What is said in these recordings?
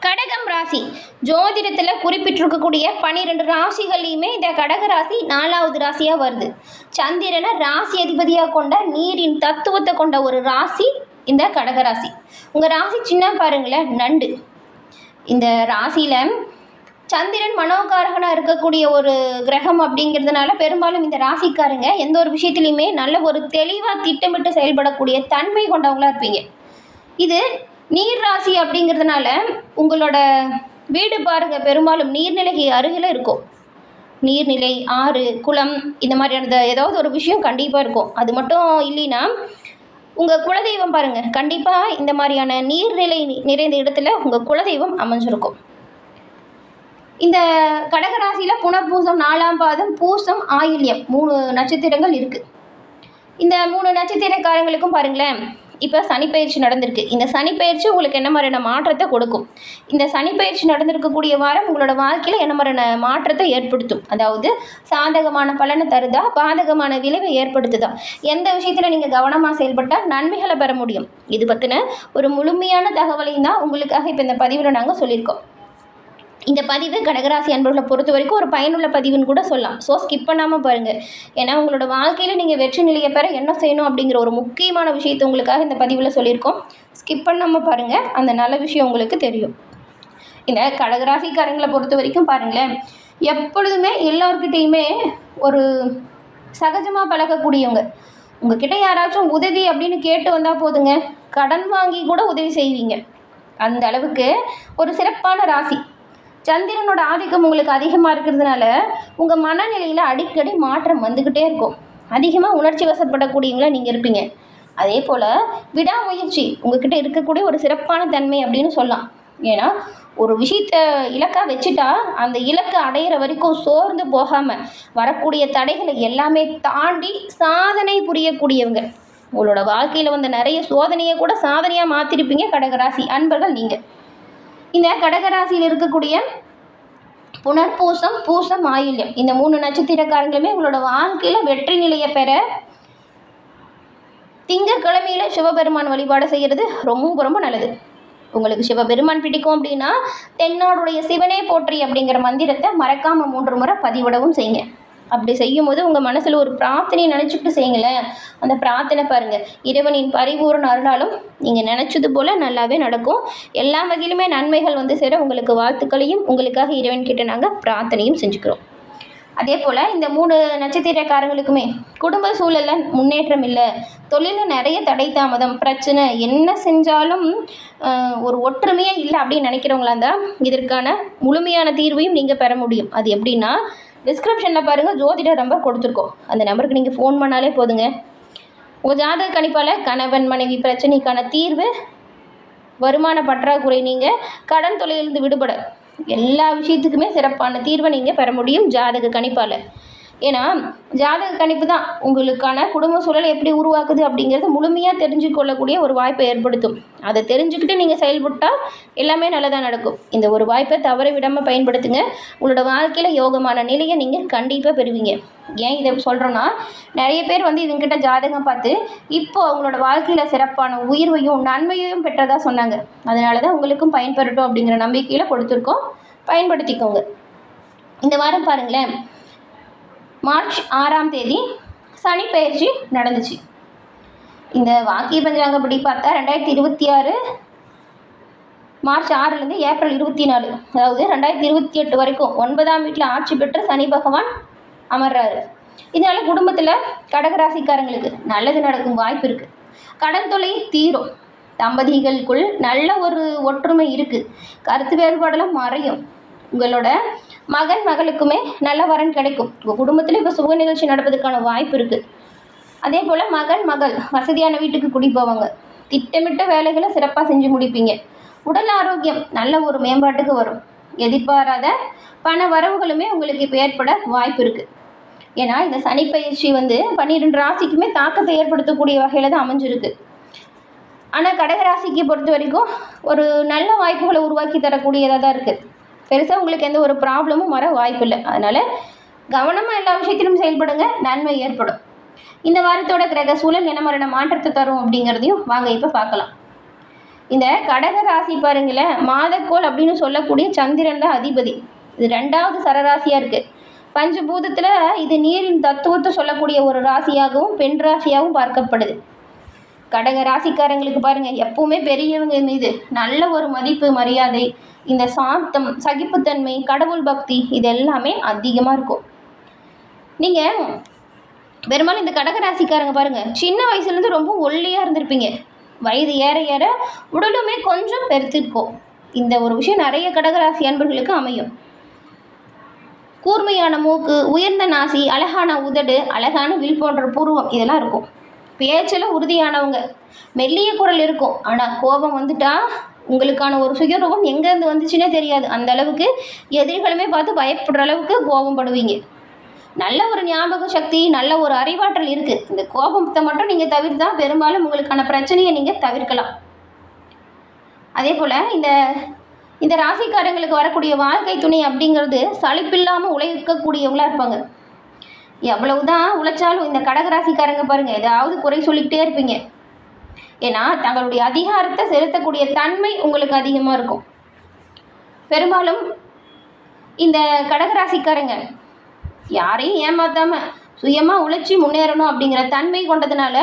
கடகம் ராசி ஜோதிடத்தில் குறிப்பிட்டிருக்கக்கூடிய 12 ராசிகள்லையுமே இந்த கடக ராசி 4வது ராசியாக வருது. சந்திரனை ராசி அதிபதியாக கொண்ட நீரின் தத்துவத்தை கொண்ட ஒரு ராசி இந்த கடக ராசி. உங்கள் ராசி சின்ன பாருங்களேன், நண்டு. இந்த ராசியில் சந்திரன் மனோகாரகனாக இருக்கக்கூடிய ஒரு கிரகம் அப்படிங்கிறதுனால பெரும்பாலும் இந்த ராசிக்காரங்க எந்த ஒரு விஷயத்துலையுமே நல்ல ஒரு தெளிவாக திட்டமிட்டு செயல்படக்கூடிய தன்மை கொண்டவங்களாக இருப்பீங்க. இது நீர் ராசி அப்படிங்கிறதுனால உங்களோட வீடு பாருங்கள், பெரும்பாலும் நீர்நிலைக்கு அருகில் இருக்கும். நீர்நிலை, ஆறு, குளம், இந்த மாதிரியான ஏதாவது ஒரு விஷயம் கண்டிப்பாக இருக்கும். அது மட்டும் இல்லைன்னா உங்கள் குலதெய்வம் பாருங்கள், கண்டிப்பாக இந்த மாதிரியான நீர்நிலை நிறைந்த இடத்துல உங்கள் குலதெய்வம் அமைஞ்சிருக்கும். இந்த கடகராசியில் புனர்பூசம், 4ஆம் பாதம், பூசம், ஆயில்யம் 3 நட்சத்திரங்கள் இருக்குது. இந்த 3 நட்சத்திரக்காரங்களுக்கும் பாருங்களேன், இப்போ சனிப்பெயர்ச்சி நடந்திருக்கு. இந்த சனிப்பெயர்ச்சி உங்களுக்கு என்ன மாதிரியான மாற்றத்தை கொடுக்கும்? இந்த சனிப்பெயர்ச்சி நடந்திருக்கக்கூடிய வாரம் உங்களோட வாழ்க்கையில் என்ன மாதிரியான மாற்றத்தை ஏற்படுத்தும்? அதாவது சாதகமான பலனை தருதா, பாதகமான விளைவை ஏற்படுத்துதா? எந்த விஷயத்தில் நீங்கள் கவனமாக செயல்பட்டால் நன்மைகளை பெற முடியும்? இது பற்றின ஒரு முழுமையான தகவலையும் தான் உங்களுக்காக இப்போ இந்த பதிவில் நாங்கள் சொல்லியிருக்கோம். இந்த பதிவு கடகராசி அன்பர்களை பொறுத்த வரைக்கும் ஒரு பயனுள்ள பதிவுன்னு கூட சொல்லலாம். ஸோ ஸ்கிப் பண்ணாமல் பாருங்கள். ஏன்னா உங்களோட வாழ்க்கையில் நீங்கள் வெற்றி நிலையை பெற என்ன செய்யணும் அப்படிங்கிற ஒரு முக்கியமான விஷயத்தை உங்களுக்காக இந்த பதிவில் சொல்லியிருக்கோம். ஸ்கிப் பண்ணாமல் பாருங்கள், அந்த நல்ல விஷயம் உங்களுக்கு தெரியும். இந்த கடகராசிக்காரங்களை பொறுத்த வரைக்கும் பாருங்களேன், எப்பொழுதுமே எல்லோருக்கிட்டேயுமே ஒரு சகஜமாக பழகக்கூடியவங்க. உங்ககிட்ட யாராச்சும் உதவி அப்படின்னு கேட்டு வந்தால் போதுங்க, கடன் வாங்கி கூட உதவி செய்வீங்க. அந்த அளவுக்கு ஒரு சிறப்பான ராசி. சந்திரனோட ஆதிக்கம் உங்களுக்கு அதிகமாக இருக்கிறதுனால உங்கள் மனநிலையில் அடிக்கடி மாற்றம் வந்துக்கிட்டே இருக்கும். அதிகமாக உணர்ச்சி வசப்படக்கூடியவங்களா நீங்கள் இருப்பீங்க. அதே போல் விடாமுயற்சி உங்ககிட்ட இருக்கக்கூடிய ஒரு சிறப்பான தன்மை அப்படின்னு சொல்லலாம். ஏன்னா ஒரு விஷயத்தை இலக்காக வச்சுட்டா அந்த இலக்கை அடையிற வரைக்கும் சோர்ந்து போகாமல் வரக்கூடிய தடைகளை எல்லாமே தாண்டி சாதனை புரியக்கூடியவங்க. உங்களோட வாழ்க்கையில் வந்த நிறைய சோதனையை கூட சாதனையாக மாற்றிருப்பீங்க கடகராசி அன்பர்கள் நீங்கள். இந்த கடகராசியில் இருக்கக்கூடிய புனர்பூசம், பூசம், ஆயில்யம் இந்த 3 நட்சத்திரக்காரங்களுமே உங்களோட வாழ்க்கையில் வெற்றி நிலையை பெற திங்கட்கிழமையில் சிவபெருமான் வழிபாடு செய்கிறது ரொம்ப ரொம்ப நல்லது. உங்களுக்கு சிவபெருமான் பிடிக்கும் அப்படின்னா தென்னாடுடைய சிவனே போற்றி அப்படிங்கிற மந்திரத்தை மறக்காமல் 3 முறை பதிவிடவும் செய்யுங்க. அப்படி செய்யும் போது உங்கள் மனசில் ஒரு பிரார்த்தனையை நினச்சிக்கிட்டு செய்யுங்களேன். அந்த பிரார்த்தனை பாருங்கள், இறைவனின் பரிபூர்ண அருளாலும் நீங்கள் நினச்சது போல் நல்லாவே நடக்கும். எல்லா வகையிலுமே நன்மைகள் வந்து சேர உங்களுக்கு வாழ்த்துக்களையும் உங்களுக்காக இறைவன்கிட்ட நாங்கள் பிரார்த்தனையும் செஞ்சுக்கிறோம். அதே போல் இந்த 3 நட்சத்திரக்காரங்களுக்குமே குடும்ப சூழலில் முன்னேற்றம் இல்லை, தொழிலில் நிறைய தடை தாமதம், பிரச்சனை, என்ன செஞ்சாலும் ஒரு ஒற்றுமையே இல்லை அப்படின்னு நினைக்கிறவங்களா இருந்தால் இதற்கான முழுமையான தீர்வையும் நீங்கள் பெற முடியும். அது எப்படின்னா டிஸ்கிரிப்ஷனில் பாருங்கள், ஜோதிடர் நம்பர் கொடுத்துருக்கோம். அந்த நம்பருக்கு நீங்கள் ஃபோன் பண்ணாலே போதுங்க. உங்கள் ஜாதக கணிப்பால் கணவன் மனைவி பிரச்சனைக்கான தீர்வு, வருமான பற்றாக்குறை, நீங்கள் கடன் தொழிலிருந்து விடுபட எல்லா விஷயத்துக்குமே சிறப்பான தீர்வை நீங்கள் பெற முடியும் ஜாதக கணிப்பால். ஏன்னா ஜாதக கணிப்பு தான் உங்களுக்கான குடும்ப சூழலை எப்படி உருவாக்குது அப்படிங்கிறது முழுமையாக தெரிஞ்சுக்கொள்ளக்கூடிய ஒரு வாய்ப்பை ஏற்படுத்தும். அதை தெரிஞ்சுக்கிட்டு நீங்கள் செயல்பட்டால் எல்லாமே நல்லதாக நடக்கும். இந்த ஒரு வாய்ப்பை தவற விடாமல் பயன்படுத்துங்க. உங்களோட வாழ்க்கையில் யோகமான நிலையை நீங்கள் கண்டிப்பாக பெறுவீங்க. ஏன் இதை சொல்கிறோன்னா, நிறைய பேர் வந்து இதுங்கிட்ட ஜாதகம் பார்த்து இப்போது அவங்களோட வாழ்க்கையில் சிறப்பான உயர்வையும் நன்மையையும் பெற்றதாக சொன்னாங்க. அதனால தான் உங்களுக்கும் பயன்பெறட்டும் அப்படிங்கிற நம்பிக்கையில் கொடுத்துருக்கோம். பயன்படுத்திக்கோங்க. இந்த வாரம் பாருங்களேன், மார்ச் 6ஆம் தேதி சனி பெயர்ச்சி நடந்துச்சு. இந்த வாக்கிய பஞ்சாங்கப்படி பார்த்தா 2026 மார்ச் 6லேருந்து ஏப்ரல் 24, அதாவது 2028 வரைக்கும் 9ஆம் வீட்டில் ஆட்சி பெற்ற சனி பகவான் அமர்றாரு. இதனால் குடும்பத்தில் கடகராசிக்காரங்களுக்கு நல்லது நடக்கும் வாய்ப்பு இருக்குது. கடன் தொல்லை தீரும். தம்பதிகளுக்குள் நல்ல ஒரு ஒற்றுமை இருக்குது. கருத்து வேறுபாடெல்லாம் மறையும். உங்களோட மகன் மகளுக்குமே நல்ல வரன் கிடைக்கும். உங்கள் குடும்பத்தில் இப்போ சுப நிகழ்ச்சி நடப்பதற்கான வாய்ப்பு இருக்குது. அதே போல் மகன் மகள் வசதியான வீட்டுக்கு குடி போவாங்க. திட்டமிட்ட வேலைகளை சிறப்பாக செஞ்சு முடிப்பீங்க. உடல் ஆரோக்கியம் நல்ல ஒரு மேம்பாட்டுக்கு வரும். எதிர்பாராத பண வரவுகளுமே உங்களுக்கு இப்போ ஏற்பட வாய்ப்பு இருக்குது. ஏன்னா இந்த சனிப்பெயர்ச்சி வந்து 12 ராசிக்குமே தாக்கத்தை ஏற்படுத்தக்கூடிய வகையில் தான் அமைஞ்சிருக்கு. ஆனால் கடகராசிக்கு பொறுத்த வரைக்கும் ஒரு நல்ல வாய்ப்புகளை உருவாக்கி தரக்கூடியதாக தான் இருக்குது. பெருசாக உங்களுக்கு எந்த ஒரு ப்ராப்ளமும் வர வாய்ப்பு இல்லை. அதனால் கவனமாக எல்லா விஷயத்திலும் செயல்படுங்க, நன்மை ஏற்படும். இந்த வாரத்தோட கிரக சூழல் என்ன மாதிரியான மாற்றத்தை தரும் அப்படிங்கிறதையும் வாங்க இப்போ பார்க்கலாம். இந்த கடக ராசி பாருங்களேன், மாதக்கோள் அப்படின்னு சொல்லக்கூடிய சந்திரன் தான் அதிபதி. இது 2வது சரராசியாக இருக்குது. பஞ்சபூதத்தில் இது நீரின் தத்துவத்தை சொல்லக்கூடிய ஒரு ராசியாகவும் பெண் ராசியாகவும் பார்க்கப்படுது. கடக ராசிக்காரங்களுக்கு பாருங்கள், எப்பவுமே பெரியவங்க மீது நல்ல ஒரு மதிப்பு மரியாதை, இந்த சாந்தம், சகிப்புத்தன்மை, கடவுள் பக்தி இது எல்லாமே அதிகமாக இருக்கும். நீங்கள் பெரும்பாலும் இந்த கடக ராசிக்காரங்க பாருங்கள், சின்ன வயசுலேருந்து ரொம்ப ஒல்லியாக இருந்திருப்பீங்க. வயது ஏற ஏற உடலுமே கொஞ்சம் பெருத்திருக்கும். இந்த ஒரு விஷயம் நிறைய கடகராசி அன்பர்களுக்கு அமையும். கூர்மையான மூக்கு, உயர்ந்த நாசி, அழகான உதடு, அழகான வில் போன்ற புருவம் இதெல்லாம் இருக்கும். பேச்சில் உறுதியானவங்க, மெல்லிய குரல் இருக்கும். ஆனால் கோபம் வந்துட்டா உங்களுக்கான ஒரு சுயரூபம் எங்கேருந்து வந்துச்சுன்னே தெரியாது. அந்த அளவுக்கு எதிரிகளுமே பார்த்து பயப்படுற அளவுக்கு கோபம் படுவீங்க. நல்ல ஒரு ஞாபக சக்தி, நல்ல ஒரு அறிவாற்றல் இருக்குது. இந்த கோபத்தை மட்டும் நீங்கள் தவிர்த்தா பெரும்பாலும் உங்களுக்கான பிரச்சனையை நீங்கள் தவிர்க்கலாம். அதே போல் இந்த ராசிக்காரங்களுக்கு வரக்கூடிய வாழ்க்கை துணை அப்படிங்கிறது சலிப்பில்லாமல் உழைக்கக்கூடியவங்களாக இருப்பாங்க. எவ்வளவுதான் உழைச்சாலும் இந்த கடகராசிக்காரங்க பாருங்கள், ஏதாவது குறை சொல்லிக்கிட்டே இருப்பீங்க. ஏன்னா தங்களுடைய அதிகாரத்தை செலுத்தக்கூடிய தன்மை உங்களுக்கு அதிகமாக இருக்கும். பெரும்பாலும் இந்த கடகராசிக்காரங்க யாரையும் ஏமாத்தாமல் சுயமாக உழைச்சி முன்னேறணும் அப்படிங்கிற தன்மை கொண்டதுனால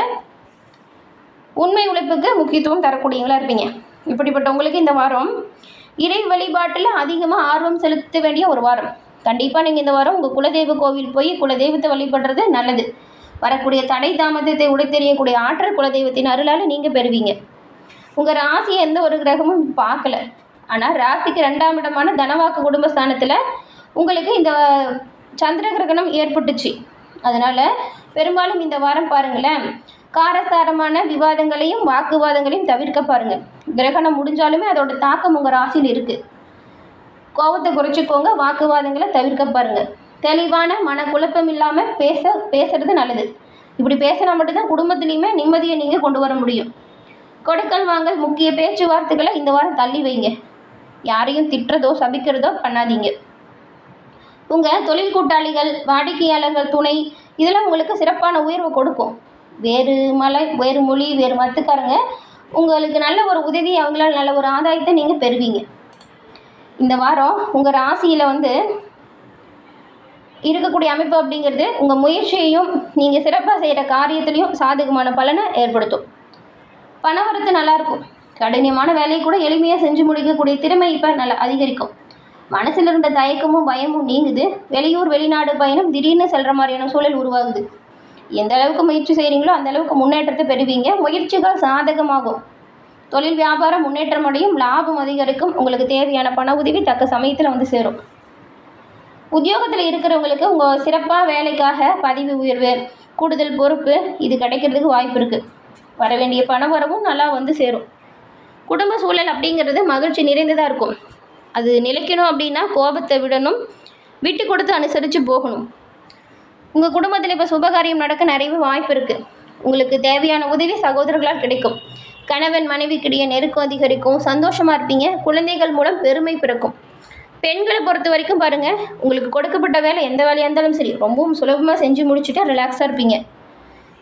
உண்மை உழைப்புக்கு முக்கியத்துவம் தரக்கூடியவங்களா இருப்பீங்க. இப்படிப்பட்டவங்களுக்கு இந்த வாரம் இறை வழிபாட்டில் அதிகமாக ஆர்வம் செலுத்த வேண்டிய ஒரு வாரம். கண்டிப்பாக நீங்கள் இந்த வாரம் உங்கள் குலதெய்வ கோவில் போய் குலதெய்வத்தை வழிபடுறது நல்லது. வரக்கூடிய தடை தாமதத்தை உடைத்தெறியக்கூடிய ஆற்றல் குலதெய்வத்தின் அருளால் நீங்கள் பெறுவீங்க. உங்கள் ராசியை எந்த ஒரு கிரகமும் பார்க்கல, ஆனால் ராசிக்கு 2ஆம் இடமான தனவாக்கு குடும்பஸ்தானத்தில் உங்களுக்கு இந்த சந்திர கிரகணம் ஏற்பட்டுச்சு. அதனால் பெரும்பாலும் இந்த வாரம் பாருங்களேன், காரசாரமான விவாதங்களையும் வாக்குவாதங்களையும் தவிர்க்க பாருங்கள். கிரகணம் முடிஞ்சாலுமே அதோட தாக்கம் உங்கள் ராசியில் இருக்குது. கோபத்தை குறைச்சிக்கோங்க, வாக்குவாதங்களை தவிர்க்க பாருங்கள். தெளிவான மனக்குழப்பம் இல்லாமல் பேசுறது நல்லது. இப்படி பேசினா மட்டும்தான் குடும்பத்துலேயுமே நிம்மதியை நீங்கள் கொண்டு வர முடியும். கொடுக்கல் வாங்கல் முக்கிய பேச்சுவார்த்தைகளை இந்த வாரம் தள்ளி வைங்க. யாரையும் திட்டுறதோ சபிக்கிறதோ பண்ணாதீங்க. உங்கள் தொழில் கூட்டாளிகள், வாடிக்கையாளர்கள் துணை இதெல்லாம் உங்களுக்கு சிறப்பான உயர்வு கொடுக்கும். வேறு மொழி, வேறு மதத்துக்காரங்க உங்களுக்கு நல்ல ஒரு உதவி, அவங்களால நல்ல ஒரு ஆதாயத்தை நீங்கள் பெறுவீங்க. இந்த வாரம் உங்கள் ராசியில் இருக்கக்கூடிய அமைப்பு அப்படிங்கிறது உங்கள் முயற்சியையும் நீங்கள் சிறப்பாக செய்கிற காரியத்திலையும் சாதகமான பலனை ஏற்படுத்தும். பணவரத்து நல்லாயிருக்கும். கடினமான வேலையை கூட எளிமையாக செஞ்சு முடிக்கக்கூடிய திறமை இப்போ நல்லா அதிகரிக்கும். மனசில் இருந்த தயக்கமும் பயமும் நீங்குது. வெளியூர் வெளிநாடு பயணம் திடீர்னு செல்கிற மாதிரியான சூழல் உருவாகுது. எந்த அளவுக்கு முயற்சி செய்கிறீங்களோ அந்த அளவுக்கு முன்னேற்றத்தை பெறுவீங்க. முயற்சிகள் சாதகமாகும். தொழில் வியாபாரம் முன்னேற்றம் அடையும், லாபம் அதிகரிக்கும். உங்களுக்கு தேவையான பண உதவி தக்க சமயத்தில் சேரும். உத்தியோகத்தில் இருக்கிறவங்களுக்கு உங்கள் சிறப்பாக வேலைக்காக பதவி உயர்வு, கூடுதல் பொறுப்பு இது கிடைக்கிறதுக்கு வாய்ப்பு இருக்குது. வர வேண்டிய பண வரவும் நல்லா சேரும். குடும்ப சூழல் அப்படிங்கிறது மகிழ்ச்சி நிறைந்ததாக இருக்கும். அது நிலைக்கணும் அப்படின்னா கோபத்தை விடணும், விட்டு கொடுத்து அனுசரித்து போகணும். உங்கள் குடும்பத்தில் இப்போ சுபகாரியம் நடக்க நிறைய வாய்ப்பு இருக்குது. உங்களுக்கு தேவையான உதவி சகோதரர்களால் கிடைக்கும். கணவன் மனைவிக்கிடையே நெருக்கம் அதிகரிக்கும். சந்தோஷமாக இருப்பீங்க. குழந்தைகள் மூலம் பெருமை பிறக்கும். பெண்களை பொறுத்த வரைக்கும் பாருங்கள், உங்களுக்கு கொடுக்கப்பட்ட வேலை எந்த வேலையாக இருந்தாலும் சரி ரொம்பவும் சுலபமாக செஞ்சு முடிச்சுட்டு ரிலாக்ஸாக இருப்பீங்க.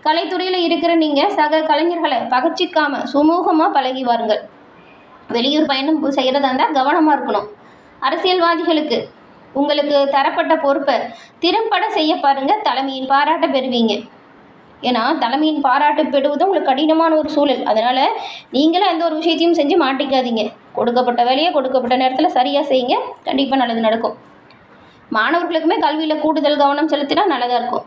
கலைத்துறையில் இருக்கிற நீங்கள் சக கலைஞர்களை பகச்சிக்காமல் சுமூகமாக பழகி வாருங்கள். வெளியூர் பயணம் செய்கிறதா இருந்தால் கவனமாக இருக்கணும். அரசியல்வாதிகளுக்கு உங்களுக்கு தரப்பட்ட பொறுப்பை திறம்பட செய்ய பாருங்கள். தலைமையின் பாராட்டை பெறுவீங்க. ஏன்னா தலைமையின் பாராட்டு பெறுவது உங்களுக்கு கடினமான ஒரு சூழல். அதனால் நீங்களும் எந்த ஒரு விஷயத்தையும் செஞ்சு மாட்டிக்காதீங்க. கொடுக்கப்பட்ட வேலையை கொடுக்கப்பட்ட நேரத்தில் சரியாக செய்யுங்க. கண்டிப்பாக நல்லது நடக்கும். மாணவர்களுக்குமே கல்வியில் கூடுதல் கவனம் செலுத்தினா நல்லதாக இருக்கும்.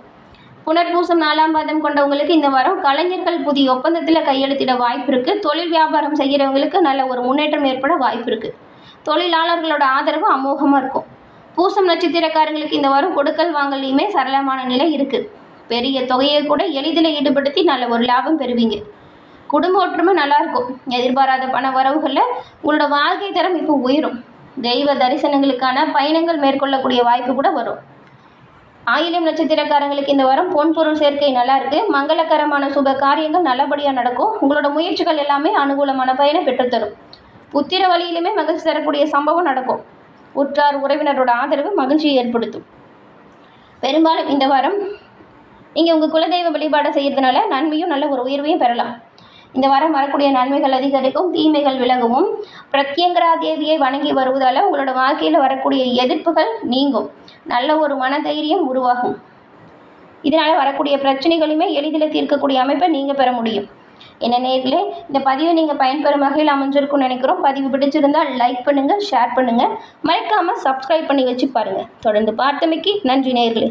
புனர்பூசம் 4ஆம் பாதம் கொண்டவங்களுக்கு இந்த வாரம் கலைஞர்கள் புதிய ஒப்பந்தத்தில் கையெழுத்திட வாய்ப்பு இருக்குது. தொழில் வியாபாரம் செய்கிறவங்களுக்கு நல்ல ஒரு முன்னேற்றம் ஏற்பட வாய்ப்பு இருக்குது. தொழிலாளர்களோட ஆதரவு அமோகமாக இருக்கும். பூசம் நட்சத்திரக்காரங்களுக்கு இந்த வாரம் கொடுக்கல் வாங்கலையுமே சரளமான நிலை இருக்குது. பெரிய தொகையை கூட எளிதில் ஈடுபடுத்தி நல்ல ஒரு லாபம் பெறுவீங்க. குடும்ப ஒற்றுமை நல்லாயிருக்கும். எதிர்பாராத பண வரவுகளில் உங்களோட வாழ்க்கை தரம் இப்போ உயரும். தெய்வ தரிசனங்களுக்கான பயணங்கள் மேற்கொள்ளக்கூடிய வாய்ப்பு கூட வரும். ஆயிலம் நட்சத்திரக்காரங்களுக்கு இந்த வாரம் பொன் பொருள் சேர்க்கை நல்லா இருக்குது. மங்களகரமான சுப காரியங்கள் நல்லபடியாக நடக்கும். உங்களோட முயற்சிகள் எல்லாமே அனுகூலமான பயனை பெற்றுத்தரும். புத்திர வழியிலுமே மகிழ்ச்சி தரக்கூடிய சம்பவம் நடக்கும். உற்றார் உறவினரோட ஆதரவு மகிழ்ச்சியை ஏற்படுத்தும். பெரும்பாலும் இந்த வாரம் நீங்கள் உங்கள் குலதெய்வ வழிபாடை செய்கிறதுனால நன்மையும் நல்ல ஒரு உயர்வையும் பெறலாம். இந்த வாரம் வரக்கூடிய நன்மைகள் அதிகரிக்கும், தீமைகள் விலகவும். பிரத்யங்கரா தேவியை வணங்கி வருவதால் உங்களோட வாழ்க்கையில் வரக்கூடிய எதிர்ப்புகள் நீங்கும், நல்ல ஒரு மனதைரியம் உருவாகும். இதனால் வரக்கூடிய பிரச்சனைகளுமே எளிதில் தீர்க்கக்கூடிய அமைப்பை நீங்கள் பெற முடியும். என்ன நேர்களே, இந்த பதிவை நீங்கள் பயன்பெறும் வகையில் அமைஞ்சிருக்கும்னு நினைக்கிறோம். பதிவு பிடிச்சிருந்தால் லைக் பண்ணுங்கள், ஷேர் பண்ணுங்கள், மறக்காமல் சப்ஸ்கிரைப் பண்ணி வச்சு பாருங்கள். தொடர்ந்து பார்த்தமைக்கு நன்றி நேர்களே.